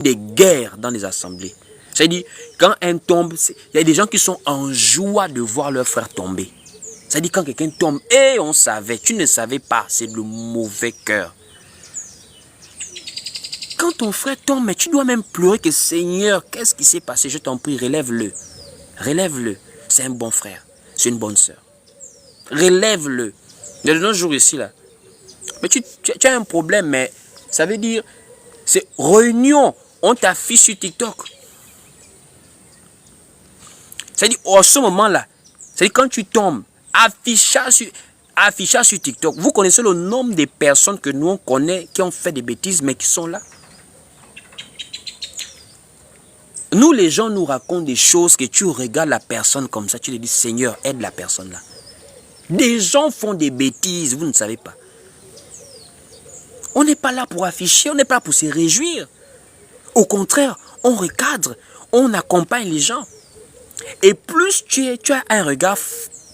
des guerres dans les assemblées. C'est-à-dire, quand un tombe, il y a des gens qui sont en joie de voir leur frère tomber. C'est-à-dire, quand quelqu'un tombe, et on savait, tu ne savais pas, c'est le mauvais cœur. Quand ton frère tombe, mais tu dois même pleurer que Seigneur, qu'est-ce qui s'est passé? Je t'en prie, relève-le. Relève-le. C'est un bon frère, c'est une bonne sœur. Relève-le. Il y a de nos jours ici, là. Mais tu as un problème, mais ça veut dire, c'est réunion, on t'affiche sur TikTok. C'est-à-dire, en ce moment-là, c'est-à-dire quand tu tombes, affichage sur TikTok. Vous connaissez le nombre de personnes que nous on connaît qui ont fait des bêtises, mais qui sont là. Nous, les gens nous racontent des choses que tu regardes la personne comme ça, tu te dis, Seigneur, aide la personne là. Des gens font des bêtises, vous ne savez pas. On n'est pas là pour afficher, on n'est pas là pour se réjouir. Au contraire, on recadre, on accompagne les gens. Et plus tu as un regard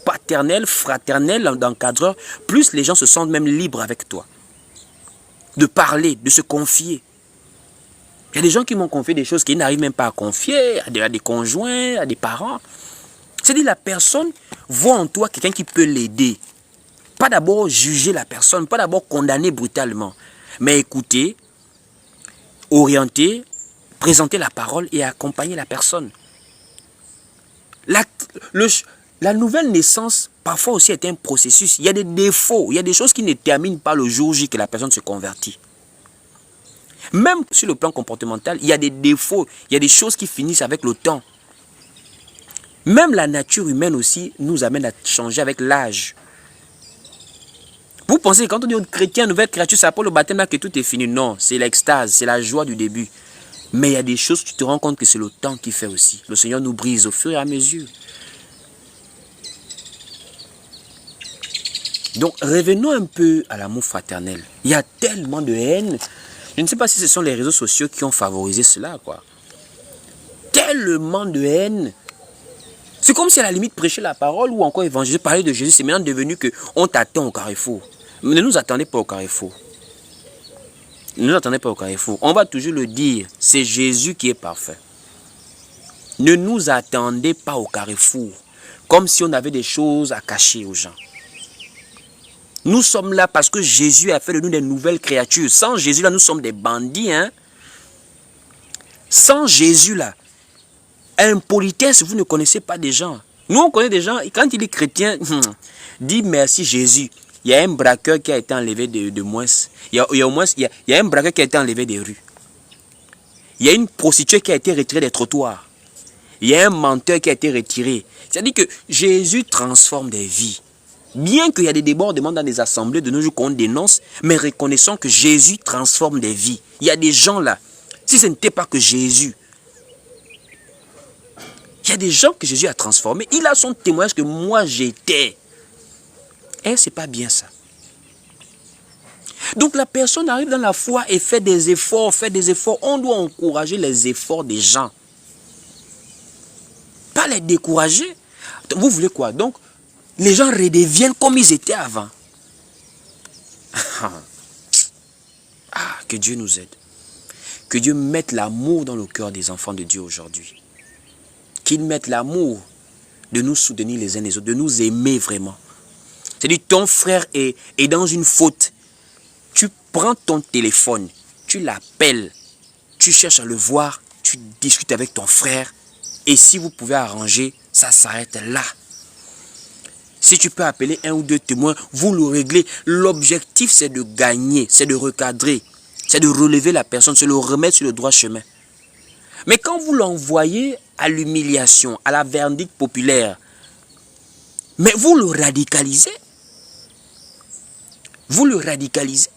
paternel, fraternel d'encadreur, plus les gens se sentent même libres avec toi. De parler, de se confier. Il y a des gens qui m'ont confié des choses qu'ils n'arrivent même pas à confier à des conjoints, à des parents. C'est-à-dire la personne voit en toi quelqu'un qui peut l'aider. Pas d'abord juger la personne, pas d'abord condamner brutalement, mais écouter, orienter, présenter la parole et accompagner la personne. La nouvelle naissance, parfois aussi, est un processus. Il y a des défauts, il y a des choses qui ne terminent pas le jour J que la personne se convertit. Même sur le plan comportemental, il y a des défauts, il y a des choses qui finissent avec le temps. Même la nature humaine aussi nous amène à changer avec l'âge. Vous pensez que quand on dit chrétien, nouvelle créature, c'est après le baptême là que tout est fini? Non, c'est l'extase, c'est la joie du début. Mais il y a des choses, tu te rends compte que c'est le temps qui fait aussi. Le Seigneur nous brise au fur et à mesure. Donc, revenons un peu à l'amour fraternel. Il y a tellement de haine. Je ne sais pas si ce sont les réseaux sociaux qui ont favorisé cela, quoi. Tellement de haine. C'est comme si à la limite prêcher la parole ou encore évangéliser, parler de Jésus, c'est maintenant devenu qu'on t'attend au carrefour. Mais ne nous attendez pas au carrefour. Ne nous attendez pas au carrefour. On va toujours le dire, c'est Jésus qui est parfait. Ne nous attendez pas au carrefour. Comme si on avait des choses à cacher aux gens. Nous sommes là parce que Jésus a fait de nous des nouvelles créatures. Sans Jésus, là, nous sommes des bandits. Hein? Sans Jésus, là, impolitesse, vous ne connaissez pas des gens. Nous, on connaît des gens, et quand il est chrétien, dit merci Jésus. Il y a un braqueur qui a été enlevé de moins. Il y a un braqueur qui a été enlevé des rues. Il y a une prostituée qui a été retirée des trottoirs. Il y a un menteur qui a été retiré. C'est-à-dire que Jésus transforme des vies. Bien qu'il y a des débordements dans les assemblées de nos jours qu'on dénonce, mais reconnaissons que Jésus transforme des vies. Il y a des gens là, si ce n'était pas que Jésus, il y a des gens que Jésus a transformés. Il a son témoignage que moi j'étais. Et c'est pas bien ça. Donc la personne arrive dans la foi et fait des efforts, On doit encourager les efforts des gens. Pas les décourager. Vous voulez quoi? Donc, les gens redeviennent comme ils étaient avant. Ah, que Dieu nous aide. Que Dieu mette l'amour dans le cœur des enfants de Dieu aujourd'hui. Qu'il mette l'amour de nous soutenir les uns les autres, de nous aimer vraiment. C'est-à-dire, ton frère est dans une faute. Tu prends ton téléphone, tu l'appelles, tu cherches à le voir, tu discutes avec ton frère. Et si vous pouvez arranger, ça s'arrête là. Si tu peux appeler un ou deux témoins, vous le réglez. L'objectif, c'est de gagner, c'est de recadrer, c'est de relever la personne, c'est de le remettre sur le droit chemin. Mais quand vous l'envoyez à l'humiliation, à la verdict populaire, mais vous le radicalisez. Vous le radicalisez.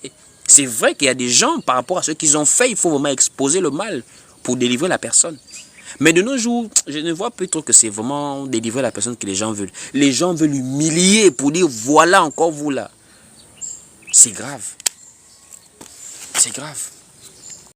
C'est vrai qu'il y a des gens, par rapport à ce qu'ils ont fait, il faut vraiment exposer le mal pour délivrer la personne. Mais de nos jours, je ne vois plus trop que c'est vraiment délivrer la personne que les gens veulent. Les gens veulent l'humilier pour dire, voilà encore vous là. C'est grave. C'est grave.